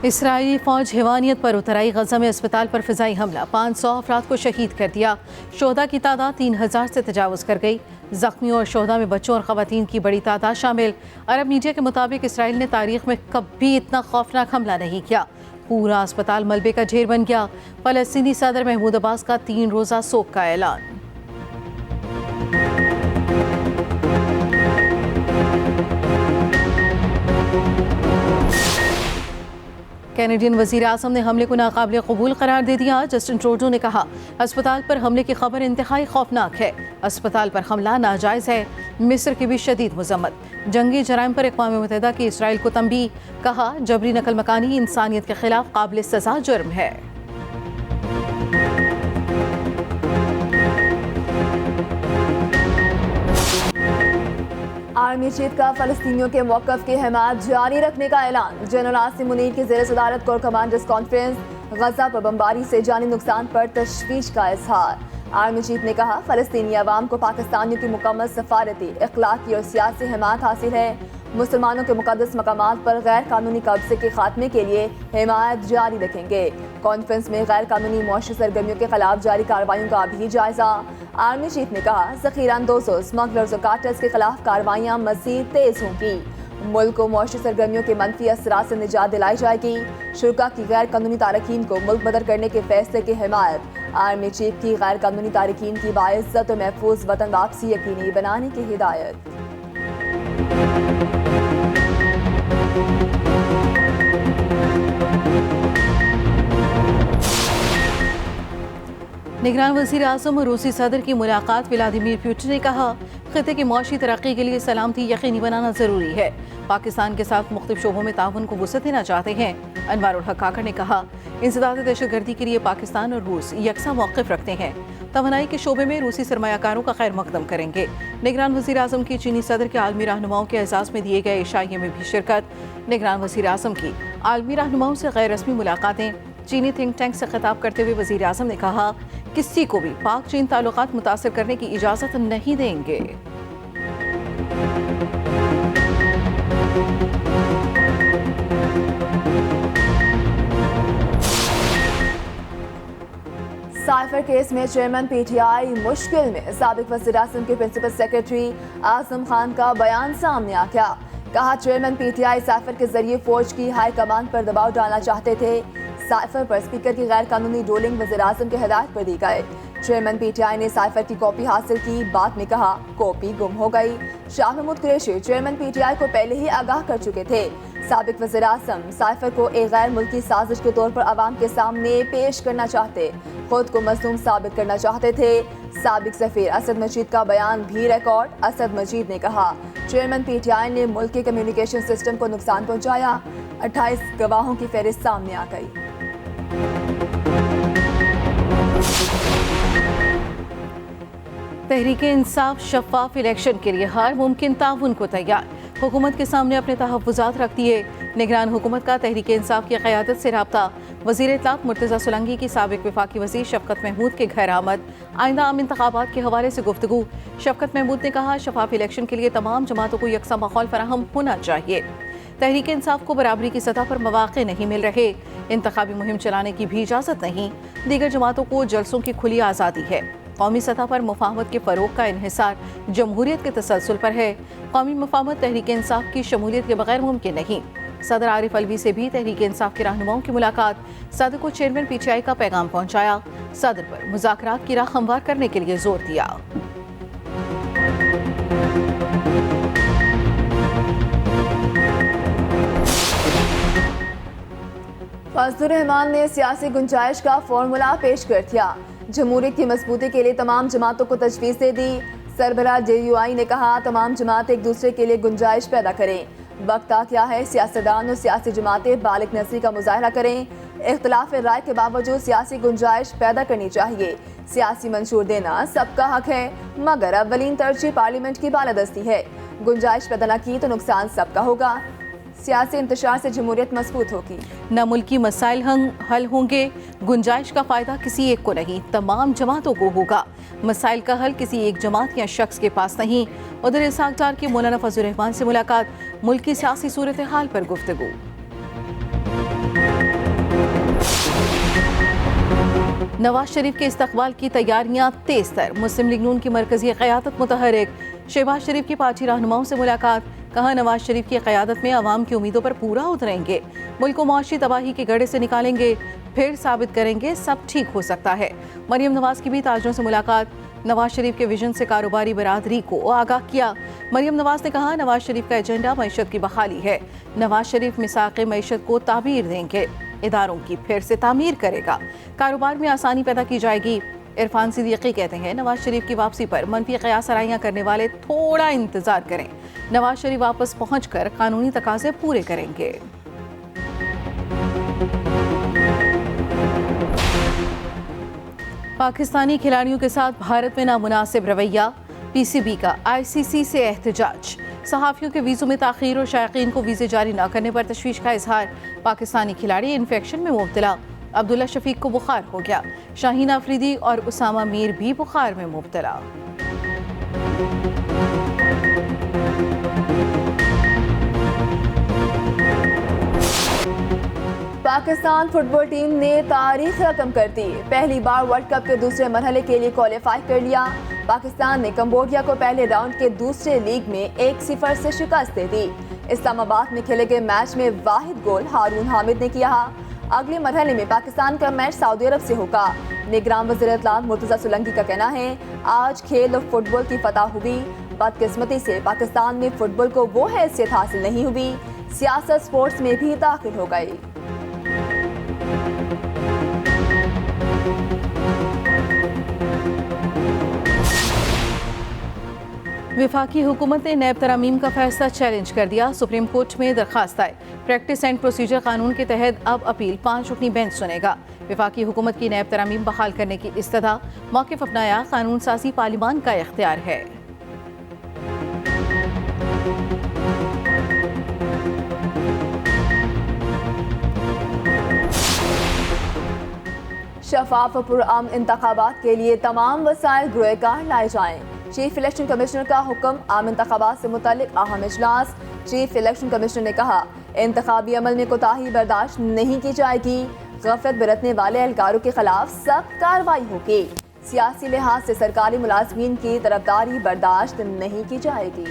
Israeli फौज हिवानियत पर उतर आई। गजा में अस्पताल पर फिजाई हमला, 500 अफराद को शहीद कर दिया। शोहदा की तादाद 3000 से तजावज़ कर गई। जख्मियों और शोहदा में बच्चों और ख़वातीन की बड़ी तादाद शामिल। अरब मीडिया के मुताबिक इसराइल ने तारीख में कभी इतना खौफनाक हमला नहीं किया। पूरा अस्पताल मलबे का ढेर बन गया। फ़लस्तीनी सदर महमूद अब्बास का 3 रोज़ा सोग का ऐलान। कैनेडियन वज़ीर आज़म ने हमले को नाकाबिल कबूल करार दे दिया। जस्टिन ट्रूडो ने कहा, अस्पताल पर हमले की खबर इंतहाई खौफनाक है। अस्पताल पर हमला नाजायज़ है। मिस्र की भी शदीद मजम्मत। जंगी जराइम पर अक़वाम मुत्तहिदा की इसराइल को तंबीह। कहा, जबरी नकल मकानी इंसानियत के खिलाफ काबिल सज़ा जुर्म है। आर्मी चीफ का फ़लस्तीनियों के मौक़िफ़ की हिमायत जारी रखने का ऐलान। जनरल आसिम मुनीर की ज़ेर सदारत कोर कमांडर्स कॉन्फ्रेंस। गजा पर बमबारी से जानी नुकसान पर तशवीश का इजहार। आर्मी चीफ ने कहा, फ़लस्तीनी अवाम को पाकिस्तानियों की मुकम्मल सफारती, इखलाकी और सियासी हिमायत हासिल है। मुसलमानों के मुक़द्दस मकामात पर गैर कानूनी कब्जे के खात्मे के लिए हिमायत जारी रखेंगे। कॉन्फ्रेंस में गैर कानूनी मौशी सरगर्मियों के खिलाफ जारी कार्रवाइयों का भी जायजा। आर्मी चीफ ने कहा, ज़ख़ीरा अंदोज़ों, स्मगलर्स और कार्टर्स के खिलाफ कार्रवाइयाँ मज़ीद तेज़ होंगी। मुल्क को मौशी सरगर्मियों के मनफी असरात से निजात दिलाई जाएगी। शुरा की गैर कानूनी तारकीन को मुल्क बदर करने के फैसले की हिमायत। आर्मी चीफ की गैर कानूनी तारकीन की बाइज़्ज़त और महफूज वतन वापसी यकीनी बनाने की हिदायत। निगरान वज़ीर आज़म और रूसी सदर की मुलाकात। व्लादिमीर पुतिन ने कहा, खित्ते की मौशी तरक्की के लिए सलामती यकीनी बनाना ज़रूरी है। पाकिस्तान के साथ मुख्तलिफ शोबों में ताउन को वुसअत देना चाहते हैं। अनवारुल हक काकर ने कहा, इंसदाद दहशतगर्दी के लिए पाकिस्तान और रूस यकसा मौक़िफ़ रखते हैं। तवानाई के शोबे में रूसी सरमायाकारों का खैर मकदम करेंगे। निगरान वज़ीर आज़म की चीनी सदर के आलमी रहनुमाओं के एजाज़ में दिए गए इशाइये में भी शिरकत। निगरान वज़ीर आज़म की आलमी रहनुमाओं से गैर रस्मी मुलाकातें। चीनी थिंक टैंक से खिताब करते हुए वज़ीर आज़म ने कहा, किसी को भी पाक चीन ताल्लुकात मुतासर करने की इजाज़त नहीं देंगे। साइफर केस में चेयरमैन पीटीआई मुश्किल में। साबिक वज़ीर आज़म के प्रिंसिपल सेक्रेटरी आज़म खान का बयान सामने आ गया। कहा, चेयरमैन पीटीआई साइफर के जरिए फौज की हाई कमान पर दबाव डालना चाहते थे। साइफर पर स्पीकर की गैर कानूनी रोलिंग वज़ीर आज़म के हिदायत पर दी गए। चेयरमैन पीटीआई ने साइफर की कॉपी हासिल की। बाद में कहा, कॉपी गुम हो गई। शाह महमूद कुरैशी चेयरमैन पीटीआई को पहले ही आगाह कर चुके थे। साबिक वज़ीर आज़म साइफर को एक गैर मुल्की साजिश के तौर पर आवाम के सामने पेश करना चाहते, खुद को मज़लूम साबित करना चाहते थे। साबिक सफ़ीर असद मजीद का बयान भी रिकॉर्ड। असद मजीद ने कहा, चेयरमैन पीटीआई ने मुल्क के कम्युनिकेशन सिस्टम को नुकसान पहुँचाया। 28 गवाहों की फहरिस्त सामने आ गई। तहरीक इंसाफ शफाफ इलेक्शन के लिए हर मुमकिन ताउन को तैयार। हुकूमत के सामने अपने तहफ़्फ़ुज़ात रख दिए। निगरान हुकूमत का तहरीक इंसाफ की क़यादत से रब्ता। वज़ीर इत्तलात मुर्तज़ा सोलंकी की साबिक वफ़ाकी वज़ीर शफ़क़त महमूद के घर आमद। आइंदा आम इंतख़ाबात के हवाले से गुफ्तगू। शफ़क़त महमूद ने कहा, शफाफ इलेक्शन के लिए तमाम जमातों को यकसा माहौल फराहम होना चाहिए। तहरीक इंसाफ को बराबरी की सतह पर मौक़े नहीं मिल रहे। इंतख़ाबी मुहिम चलाने की भी इजाज़त नहीं। दीगर जमातों को जलसों की खुली आज़ादी है। कौमी सतह पर मुफाहमत के फ़रोग़ का इन्हिसार जमहूरियत के तसलसल पर है। कौमी मुफाहमत तहरीक इंसाफ की शमूलियत के बगैर मुमकिन नहीं। सदर आरिफ अलवी से भी तहरीक इंसाफ के रहनुमाओं की मुलाकात। सदर को चेयरमैन पीटीआई का पैगाम पहुँचाया। सदर पर मुज़ाकरात की राह हमवार करने के लिए जोर दिया। फजलुर रहमान ने सियासी गुंजाइश का फॉर्मूला पेश कर दिया। जमहूरियत की मजबूती के लिए तमाम जमातों को तजवीज़ दे दी। सरबराह JUI ने कहा, तमाम जमात एक दूसरे के लिए गुंजाइश पैदा करें। वक्त आ गया है सियासतदान और सियासी जमातें बालिग नज़री का मुजाहरा करें। इख्तलाफ राय के बावजूद सियासी गुंजाइश पैदा करनी चाहिए। सियासी मंशूर देना सबका हक है, मगर अव्वलीन तरजीह पार्लियामेंट की बालादस्ती है। गुंजाइश पैदा न की तो नुकसान सबका होगा। सियासी इंतशार से जमहूरियत मजबूत होगी। न मुल्की मसाइल हल होंगे। गुंजाइश का फ़ायदा किसी एक को नहीं, तमाम जमातों को होगा। मसाइल का हल किसी एक जमात या शख्स के पास नहीं। उधर इसहाक डार की मौलाना फजलुर रहमान से मुलाकात। मुल्क की सियासी सूरत हाल पर गुफ्तगू। नवाज शरीफ के इस्तकबाल की तैयारियां तेज तर। मुस्लिम लीग नून की मरकजी क़यादत मुतहरिक। शहबाज शरीफ की पार्टी रहनुमाओं से मुलाकात। कहा नवाज शरीफ की क़यादत में अवाम की उम्मीदों पर पूरा उतरेंगे, मुल्क को मुआशी तबाही के गड्ढे से निकालेंगे, फिर साबित करेंगे सब ठीक हो सकता है। मरियम नवाज की भी ताजरों से मुलाकात। नवाज शरीफ के विजन से कारोबारी बरादरी को आगाह किया। मरियम नवाज ने कहा नवाज शरीफ का एजेंडा मईशत की बहाली है। नवाज शरीफ मिसाक़े मईशत को ताबीर देंगे, इदारों की फिर से तामीर करेगा, कारोबार में आसानी पैदा की जाएगी। इरफान सिद्दीकी कहते हैं नवाज शरीफ की वापसी पर मनफी क़यास आराइयाँ करने वाले थोड़ा इंतजार करें। नवाज शरीफ वापस पहुंचकर कानूनी तकाजे पूरे करेंगे। पाकिस्तानी खिलाड़ियों के साथ भारत में नामुनासिब रवैया। पीसीबी का आईसीसी से एहतजाज। सहाफ़ियों के वीज़ों में ताख़ीर और शायकीन को वीज़े जारी न करने पर तशवीश का इजहार। पाकिस्तानी खिलाड़ी इन्फेक्शन में मुब्तला। अब्दुल्ला शफीक को बुखार हो गया। शाहीन आफरीदी और उसामा मीर भी बुखार में मुब्तला। पाकिस्तान फुटबॉल टीम ने तारीख रकम कर दी। पहली बार वर्ल्ड कप के दूसरे मरहले के लिए क्वालिफाई कर लिया। पाकिस्तान ने कंबोडिया को पहले राउंड के दूसरे लीग में 1-0 से शिकस्त दे दी। इस्लामाबाद में खेले गए मैच में वाहिद गोल हारून हामिद ने किया। अगले मरहले में पाकिस्तान का मैच सऊदी अरब से होगा। निगरान वज़ीर इत्तलात मुर्तज़ा सुलंगी का कहना है आज खेल और फुटबॉल की फतह हुई। बदकिस्मती से पाकिस्तान में फुटबॉल को वो हैसियत हासिल नहीं हुई। सियासत स्पोर्ट्स में भी दाखिल हो गई। विफाकी हुकूमत ने नैब तरामीम का फैसला चैलेंज कर दिया। सुप्रीम कोर्ट में दरखास्त आए। प्रैक्टिस एंड प्रोसीजर कानून के तहत अब अपील 5 रुकनी बेंच सुनेगा। विफाकी हुकूमत की नैब तरामीम बहाल करने की इस्तदा। मौक़िफ़ अपनाया कानून साज़ी पार्लिमान का इख्तियार है। शफाफ और पुरअमन इंतखाबात के लिए तमाम वसाइल गुरेकार लाए जाएं। चीफ इलेक्शन कमिश्नर का हुक्म। आम इंतखाबात से मुतालिक अहम इजलास। चीफ इलेक्शन कमिश्नर ने कहा इंतखाबी अमल में कोताही बर्दाश्त नहीं की जाएगी। गफलत बरतने वाले एहलकारों के खिलाफ सख्त कार्रवाई होगी। सियासी लिहाज से सरकारी मुलाजमीन की तरफदारी बर्दाश्त नहीं की जाएगी।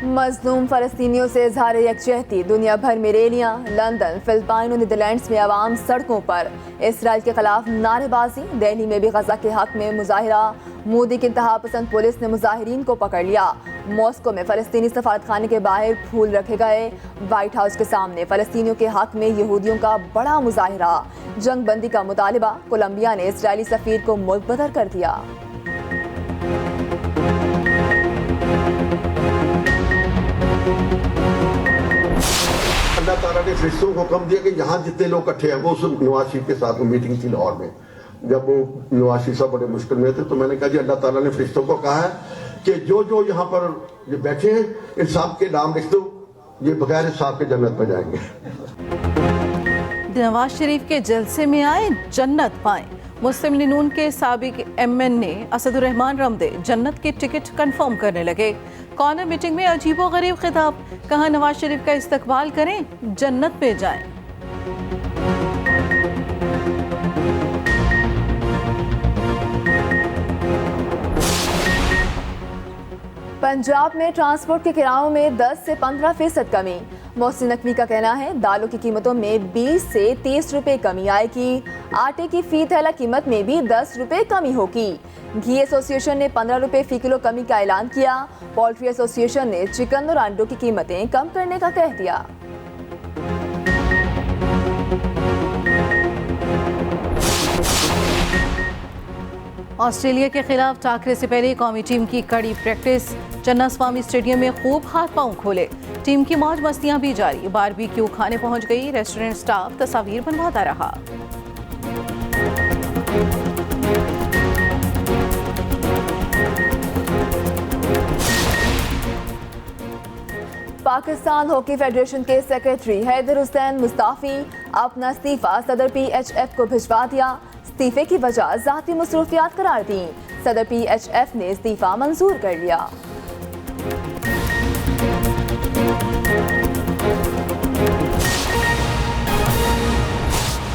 मजलूम फ़लस्तीनियों से इजहार यकजहती। दुनिया भर में रैलियाँ। लंदन, फिलिपाइन और नीदरलैंड्स में अवाम सड़कों पर। इसराइल के खिलाफ नारेबाजी। दिल्ली में भी गजा के हक में मुजाहिरा। मोदी की इंतहा पसंद पुलिस ने मुजाहिरीन को पकड़ लिया। मॉस्को में फ़लस्तीनी सफारतखाने के बाहर फूल रखे गए। व्हाइट हाउस के सामने फ़लस्तीनियों के हक में यहूदियों का बड़ा मुजाहिरा। जंग बंदी का मुतालिबा। कोलंबिया ने इसराइली सफीर को मुल्क बदर कर दिया। अल्लाह ताला ने फरिश्तों को हुक्म दिया कि यहाँ जितने लोग इकट्ठे हैं वो सब नवाज शरीफ के साथ मीटिंग थी लाहौर में। जब वो नवाज शरीफ साहब बड़े मुश्किल में थे तो मैंने कहा जी अल्लाह ताला ने फरिश्तों को कहा है कि जो जो यहाँ पर ये बैठे हैं इन सब के नाम लिख दो, ये बगैर हिसाब के जन्नत में जाएंगे। नवाज शरीफ के जलसे में आए जन्नत पाए। मुस्लिम लीग नून के साबिक एमएनए असदुर्रहमान रमदे जन्नत के टिकट कंफर्म करने लगे। कॉर्नर मीटिंग में अजीबोगरीब खिताब। कहा नवाज शरीफ का इस्तकबाल करें, जन्नत में जाएं। पंजाब में ट्रांसपोर्ट के किरायों में 10 से 15% कमी। मोहसिन नकवी का कहना है दालों की कीमतों में 20 से 30 रुपए कमी आएगी। आटे की फी थैला कीमत में भी 10 रुपए कमी होगी। घी एसोसिएशन ने 15 रुपए फी किलो कमी का ऐलान किया। पोल्ट्री एसोसिएशन ने चिकन और अंडों की कीमतें कम करने का कह दिया। ऑस्ट्रेलिया के खिलाफ टाकरे से पहले कौमी टीम की कड़ी प्रैक्टिस। चन्नास्वामी स्टेडियम में खूब हाथ पांव खोले। टीम की मौज मस्तियां भी जारी। बारबेक्यू खाने पहुंच गई। रेस्टोरेंट स्टाफ तस्वीर बनवाता रहा। पाकिस्तान हॉकी फेडरेशन के सेक्रेटरी हैदर हुसैन मुस्ताफी अपना इस्तीफा सदर PHF को भिजवा दिया। इस्तीफे की वजह ज़ाती मसरूफियात करार दी। सदर PHF ने इस्तीफा मंजूर कर लिया।